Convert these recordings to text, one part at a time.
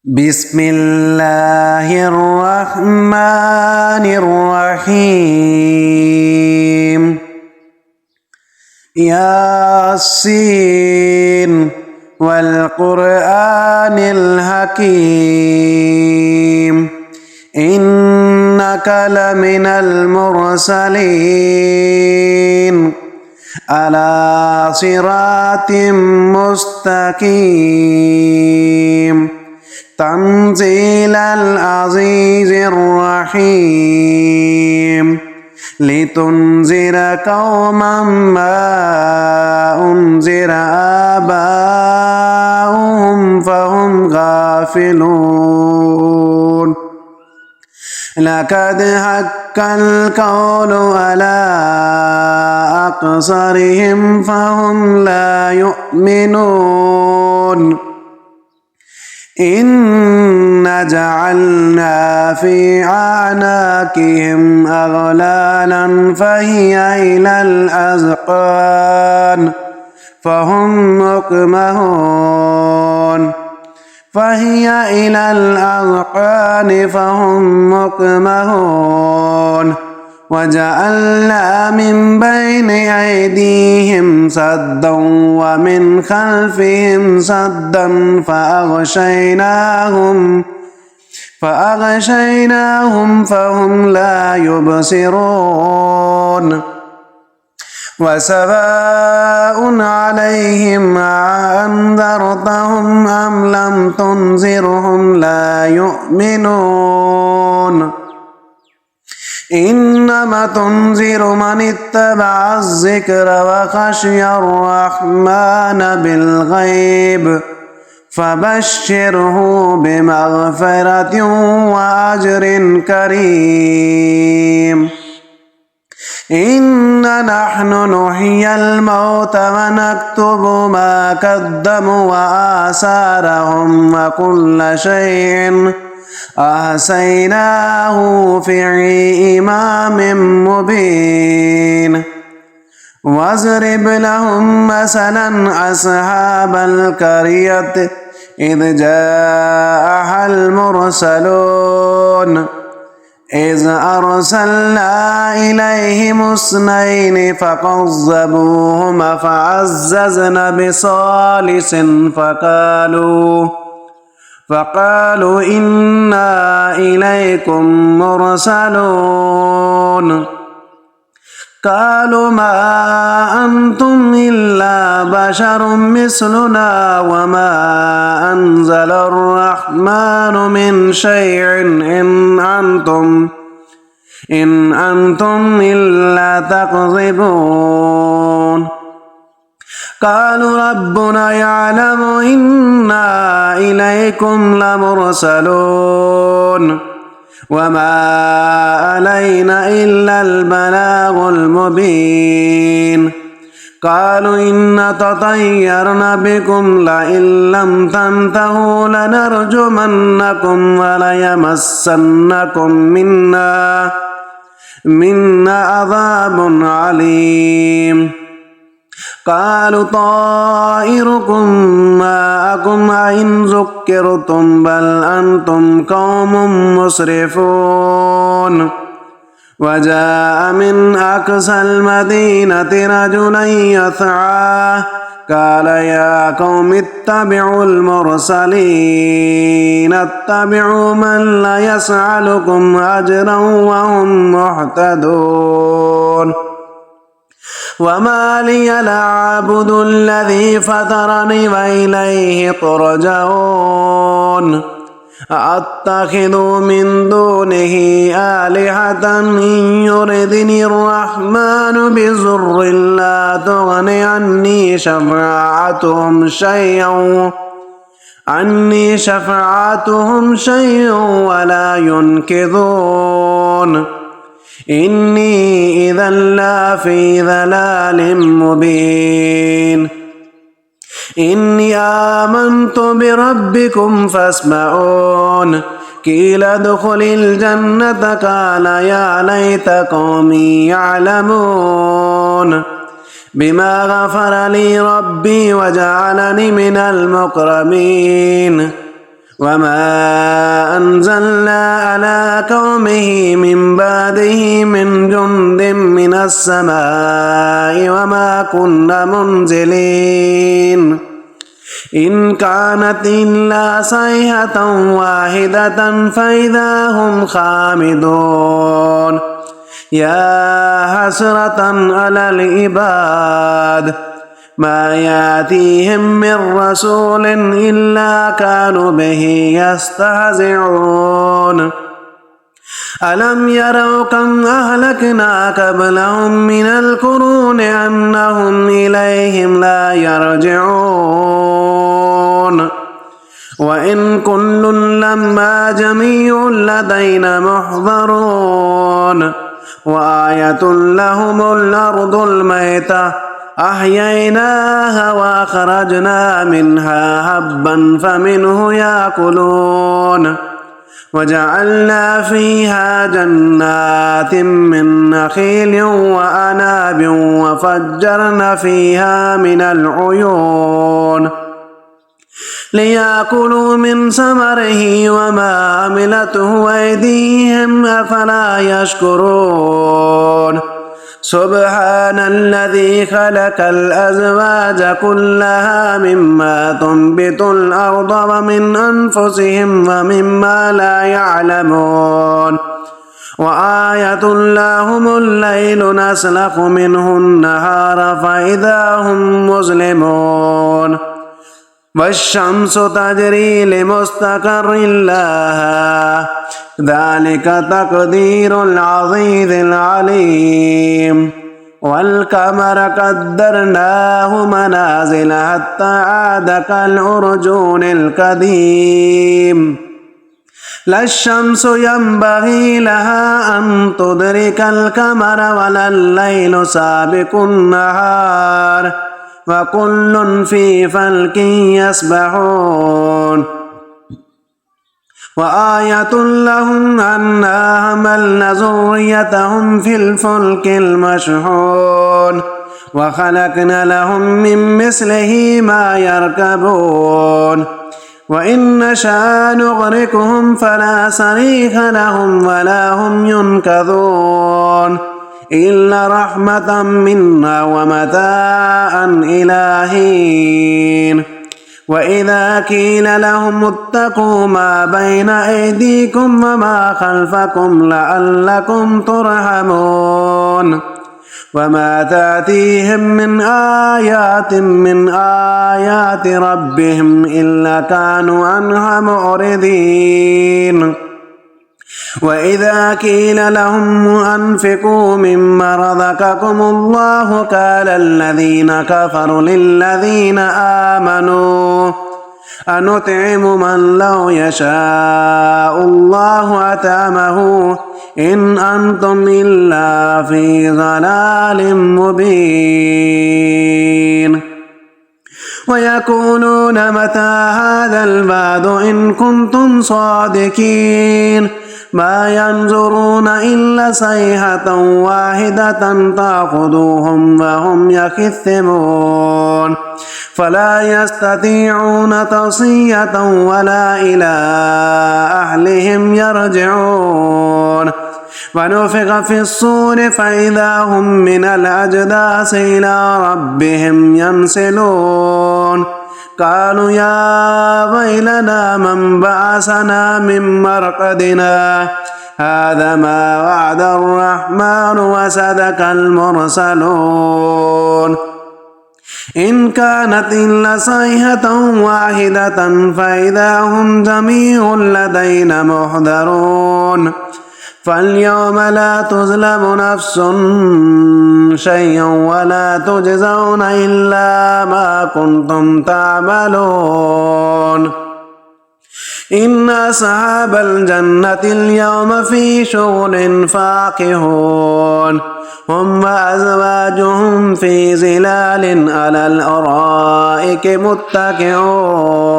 بسم الله الرحمن الرحيم ياسين والقرآن الحكيم إنك لمن المرسلين على صراط مستقيم تنزيل العزيز الرحيم لتنذر قوما ما أنذر آباؤهم فهم غافلون لقد حق القول على أكثرهم فهم لا يؤمنون إنا جعلنا في أعناقهم أغلالا فهي إلى الأذقان فهم مقمحون وجعلنا من بين أيديهم سدا ومن خلفهم سدا فأغشيناهم فهم لا يبصرون وسواء عليهم أنذرتهم أم لم تنذرهم لا يؤمنون إنما تنذر من اتبع الذكر وخشي الرحمن بالغيب فبشره بمغفرة وأجر كريم إنا نحن نحيي الموتى ونكتب ما قدموا وآثارهم وكل شيء أحصيناه في إمام مبين واضرب لهم مثلا أصحاب القرية إذ جاءها المرسلون إذ أرسلنا إليهم اثنين فكذبوهما فعززنا بثالث فقالوا إنا إليكم مرسلون قالوا ما أنتم إلا بشر مثلنا وما أنزل الرحمن من شيء إن أنتم إلا تكذبون قالوا ربنا يعلم إنا إليكم لمرسلون وما علينا إلا البلاغ المبين قالوا إنا تطيرنا بكم لئن لم تنتهوا لنرجمنكم وليمسنكم منا عذاب عليم قالوا طائركم معكم أئن ذكرتم بل أنتم قوم مسرفون وجاء من أقصى المدينة رجل يسعى قال يا قوم اتبعوا المرسلين اتبعوا من لا يسألكم أجرا وهم مهتدون وما لي لا أعبد الذي فطرني وإليه ترجعون أتخذ من دونه آلهة إن يردني الرحمن بضر لا تغن عني شفاعتهم شيئا ولا ينقذون إني إذا لفي ضلال مبين إني آمنت بربكم فاسمعون قيل ادخل الجنة قال يا ليت قومي يعلمون بما غفر لي ربي وجعلني من المكرمين وما أنزلنا على قومه من بعده من جند من السماء وما كنا منزلين إن كانت إلا صيحة واحدة فإذا هم خامدون يا حسرة على العباد ما يأتيهم من رسول إلا كانوا به يستهزئون ألم يروا كم أهلكنا قبلهم من القرون أنهم إليهم لا يرجعون وإن كل لما جميع لدينا محضرون وآية لهم الأرض الميتة أحييناها وأخرجنا منها حبا فمنه يأكلون وجعلنا فيها جنات من نخيل وأعناب وفجرنا فيها من العيون ليأكلوا من ثمره وما عملته أيديهم أفلا يشكرون سبحان الذي خلق الأزواج كلها مما تنبت الأرض ومن أنفسهم ومما لا يعلمون وآية لهم الليل نسلخ منه النهار فإذا هم مظلمون والشمس تجري لمستقر لها ذلك تقدير العزيز العليم والقمر قدرناه منازل حتى عاد كالعرجون القديم لا الشمس ينبغي لها أن تدرك القمر ولا الليل سابق النهار وكل في فلك يسبحون وآية لهم أنا حملنا ذريتهم في الفلك المشحون وخلقنا لهم من مثله ما يركبون وإن نشأ نغرقهم فلا صريخ لهم ولا هم ينقذون إلا رحمة منا ومتاعا إلى حين وإذا قيل لهم اتقوا ما بين أيديكم وما خلفكم لعلكم ترحمون وما تأتيهم من آيات ربهم إلا كانوا عنها معرضين وإذا قيل لهم أنفقوا مما رزقكم الله قال الذين كفروا للذين آمنوا أنطعم من لو يشاء الله أطعمه إن أنتم إلا في ضلال مبين ويقولون متى هذا الوعد إن كنتم صادقين ما ينظرون إلا صيحة واحدة تأخذهم وهم يخثمون فلا يستطيعون توصية ولا إلى أهلهم يرجعون ونفخ في الصور فإذا هم من الأجداث إلى ربهم ينسلون قالوا يا ويلنا من بعثنا من مرقدنا هذا ما وعد الرحمن وصدق المرسلون إن كانت إلا صيحة واحدة فإذا هم جميع لدينا محضرون فاليوم لا تظلم نفس شيئا ولا تجزون إلا ما كنتم تعملون إن أصحاب الجنة اليوم في شغل فاكهون هم وأزواجهم في ظلال على الأرائك متكئون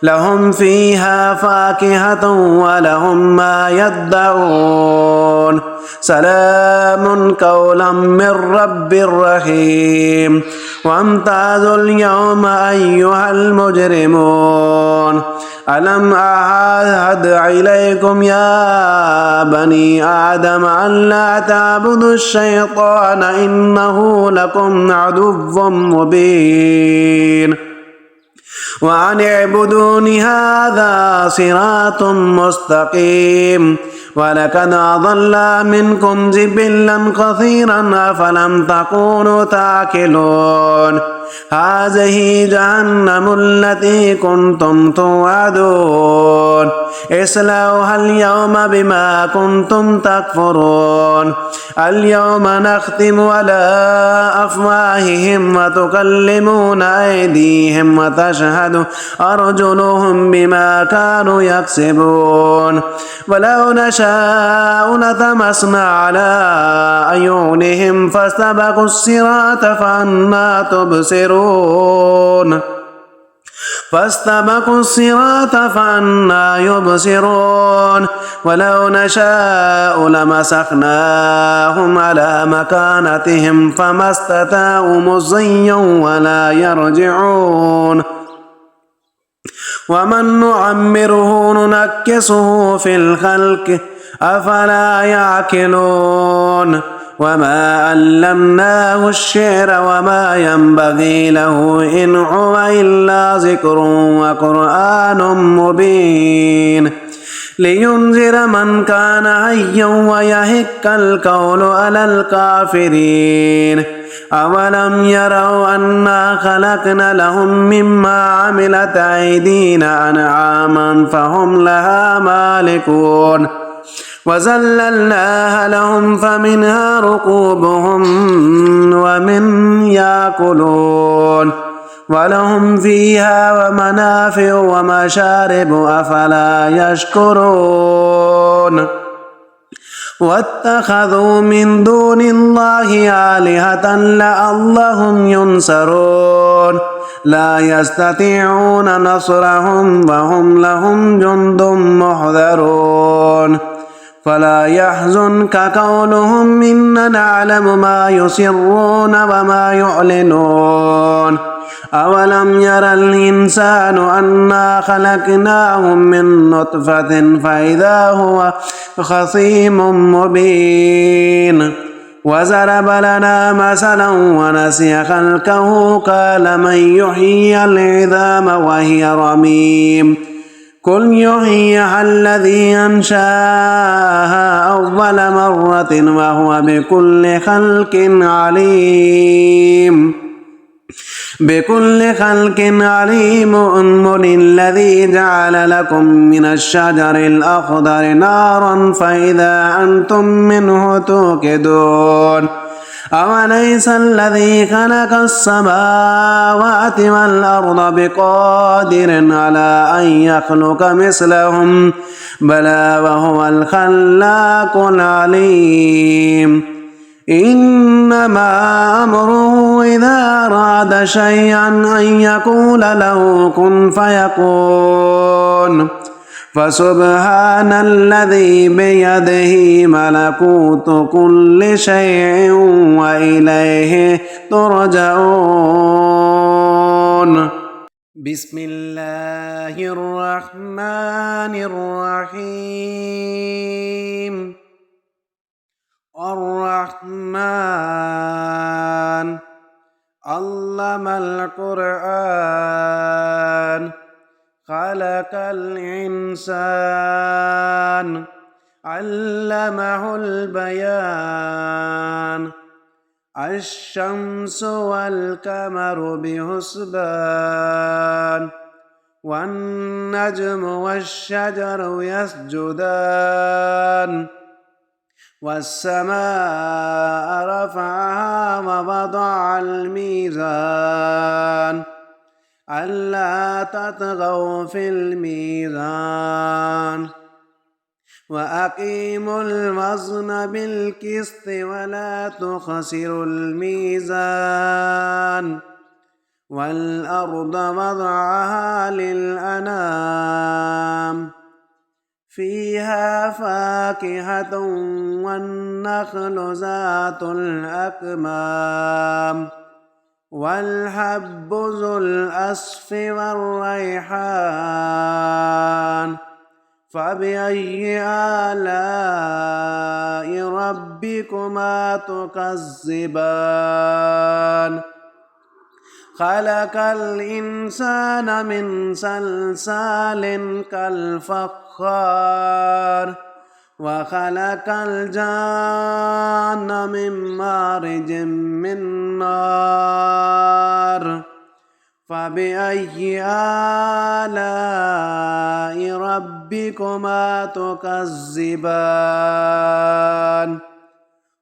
لهم فيها فاكهة ولهم ما يدعون سلام قولا من رب رحيم وامتازوا اليوم أيها المجرمون ألم أعهد إليكم يا بني آدم أن لا تعبدوا الشيطان إنه لكم عدو مبين وأن اعبدوني هذا صراط مستقيم ولقد أضل منكم جبلا كثيرا أفلم تكونوا تعقلون هذه جهنم التي كنتم توعدون اصلوها اليوم بما كنتم تكفرون اليوم نختم على أفواههم وتكلمنا أيديهم وتشهد أرجلهم بما كانوا يكسبون ولو نشاء لطمسنا على أعينهم فاستبقوا الصراط فأنى يبصرون ولو نشاء لمسخناهم على مكانتهم فما استطاعوا مضيا ولا يرجعون ومن نعمره ننكسه في الخلق أفلا يعقلون وما علمناه الشعر وما ينبغي له إن هو إلا ذكر وقرآن مبين لينذر من كان حيا ويحق القول على الكافرين أولم يروا أنا خلقنا لهم مما عملت أيدينا أنعاما فهم لها مالكون وذللناها لهم فمنها ركوبهم ومن يأكلون ولهم فيها ومنافع ومشارب أفلا يشكرون واتخذوا من دون الله آلهة لعلهم ينصرون لا يستطيعون نصرهم وهم لهم جند محضرون فلا يحزنك قولهم إنا نعلم ما يسرون وما يعلنون أولم ير الإنسان أنا خلقناه من نطفة فإذا هو خصيم مبين وضرب لنا مثلا ونسي خلقه قال من يحيي العظام وهي رميم قل يحييها الذي أنشأها أول مرة وهو بكل خلق عليم الذي جعل لكم من الشجر الأخضر نارا فإذا أنتم منه توقدون أوليس الذي خلق السماوات والأرض بقادر على أن يخلق مثلهم بلى وهو الخلاق العليم إنما أمره إذا أراد شيئا أن يقول له كن فيكون فسبحان الذي بيده ملكوت كل شيء وإليه ترجعون بسم الله الرحمن الرحيم الرحمن علم القرآن خلق الإنسان علمه البيان الشمس والقمر بحسبان والنجم والشجر يسجدان والسماء رفعها ووضع الميزان ألا تطغوا في الميزان وأقيموا الوزن بالقسط ولا تخسروا الميزان والأرض وضعها للأنام فيها فاكهة والنخل ذات الأكمام والحب ذو العصف والريحان فبأي آلاء ربكما تكذبان خلق الإنسان من صلصال كالفخار وخلق الجان من مارج من نار فبأي آلاء ربكما تكذبان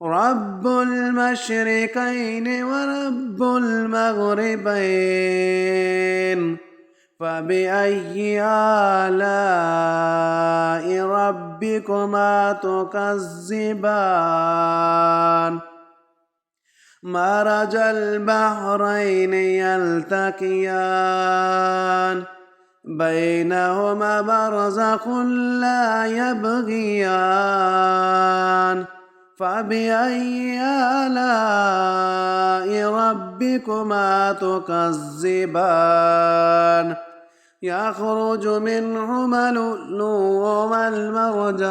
رب المشرقين ورب المغربين فبأي آلاء ربكما تكذبان مرج البحرين يلتقيان بينهما برزخ لا يبغيان فبأي آلاء ربكما تكذبان يخرج منهما اللؤلؤ والمرجان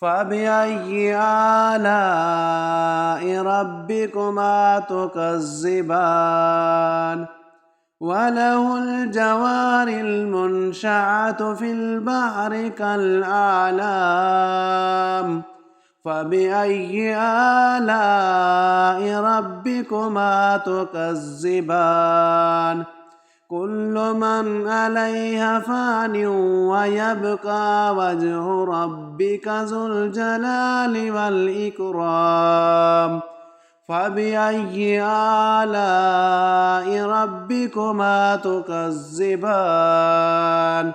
فبأي آلاء ربكما تكذبان وله الجوار المنشآت في البحر كالأعلام فبأي آلاء ربكما تكذبان كل من عليها فان ويبقى وجه ربك ذو الجلال والإكرام فبأي آلاء ربكما تكذبان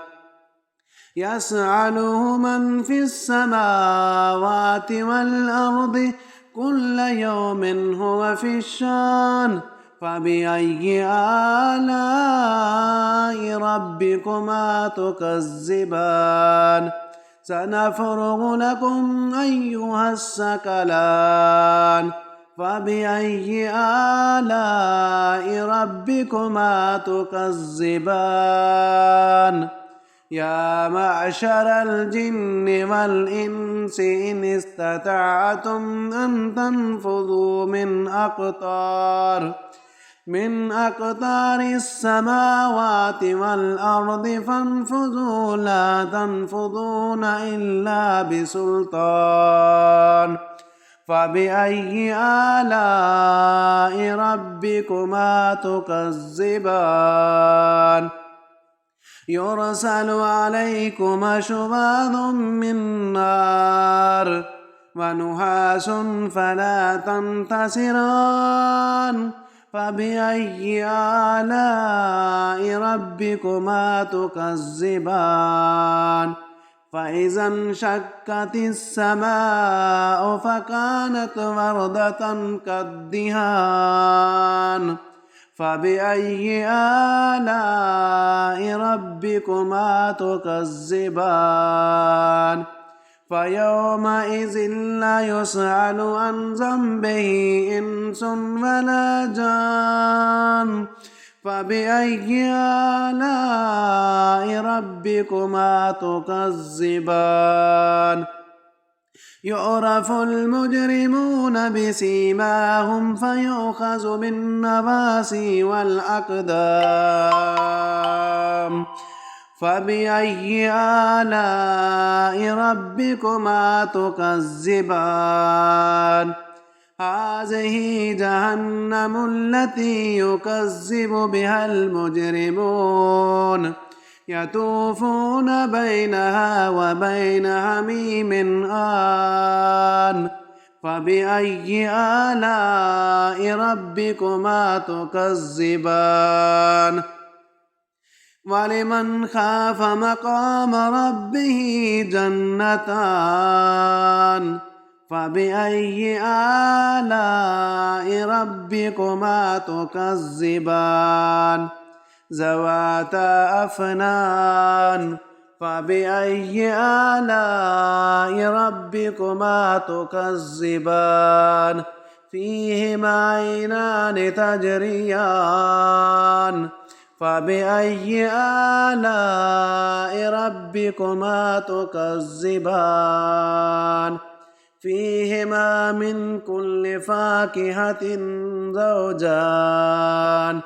يسأله من في السماوات والأرض كل يوم هو في الشان فبأي آلاء ربكما تكذبان سنفرغ لكم أيها الثقلان فبأي آلاء ربكما تكذبان يا معشر الجن والإنس إن استطعتم أن تنفذوا من أقطار السماوات والأرض فانفذوا لا تنفذون إلا بسلطان فبأي آلاء ربكما تكذبان يرسل عليكما شواظ من نار ونحاس فلا تنتصران فبأي آلاء ربكما تكذبان فإذا انشقت السماء فكانت وردة كالدهان فبأي آلاء ربكما تكذبان فيومئذ لا يسأل عن ذنبه إنس ولا جان فبأي آلاء ربكما تكذبان يعرف المجرمون بسيماهم فيؤخذ بالنواصي والأقدام فبأي آلاء ربكما تكذبان هذه جهنم التي يكذب بها المجرمون يطوفون بينها وبين حميم آن فبأي آلاء ربكما تكذبان ولمن خاف مقام ربه جنتان فبأي آلاء ربكما تكذبان ذواتا أفنان فبأي آلاء ربكما تكذبان فيهما عينان تجريان فبأي آلاء ربكما تكذبان فيهما من كل فاكهة زوجان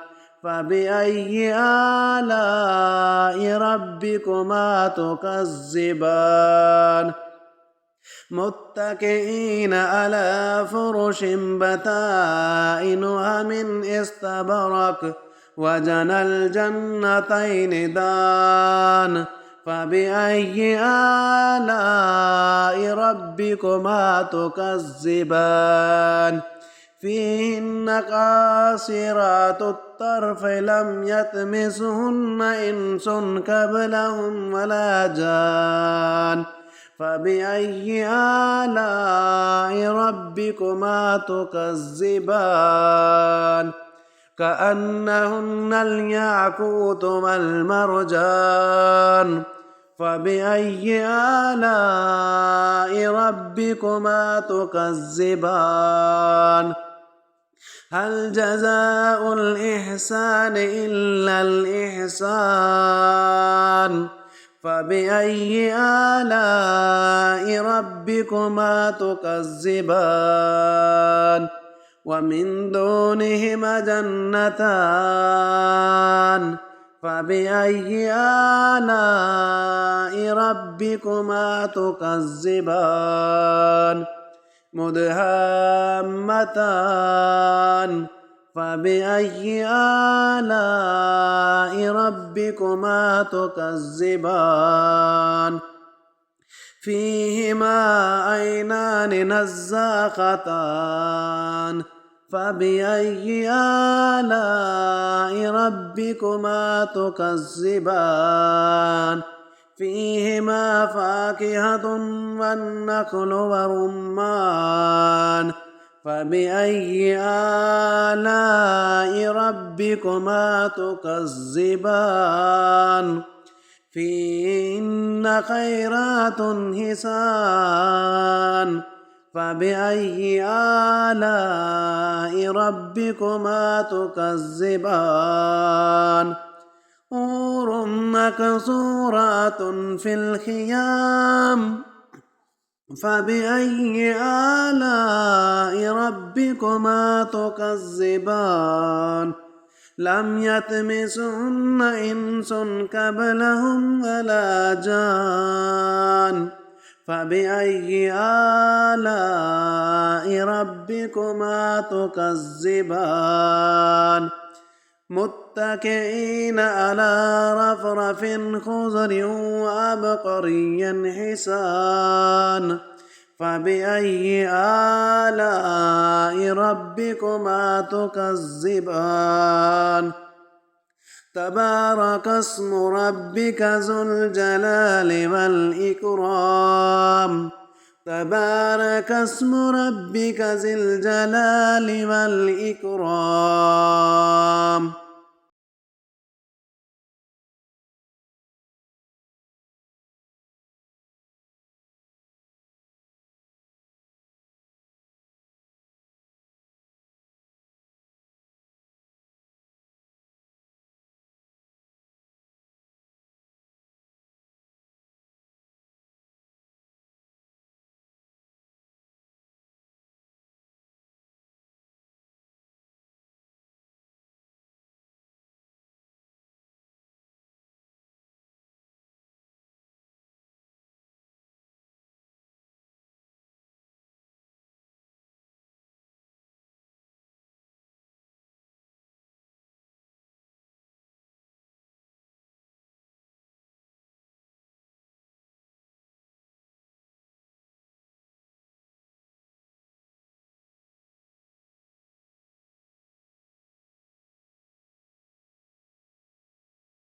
فبأي آلاء ربكما تكذبان متكئين على فرش بطائنها من استبرق وجنى الجنتين دان فبأي آلاء ربكما تكذبان فيهن قاصرات الطرف لم يطمثهن إنس قبلهم ولا جان فبأي آلاء ربكما تكذبان كأنهن الياقوت والمرجان فبأي آلاء ربكما تكذبان هل جزاء الإحسان إلا الإحسان فبأي آلاء ربكما تكذبان ومن دونهما جنتان فبأي آلاء ربكما تكذبان مدهامتان فبأي آلاء ربكما تكذبان فيهما عينان نزاختان فبأي آلاء ربكما تكذبان فيهما فاكهة والنخل والرمان فبأي آلاء ربكما تكذبان فيهن خيرات حسان فبأي آلاء ربكما تكذبان حور مقصورات في الخيام فبأي آلاء ربكما تكذبان لم يطمثهن إنس قبلهم ولا جان فبأي آلاء ربكما تكذبان متكئين على رفرف خضر وعبقري حسان فبأي آلاء ربكما تكذبان تبارك اسم ربك ذو الجلال والإكرام تبارك اسم ربك ذي الجلال والإكرام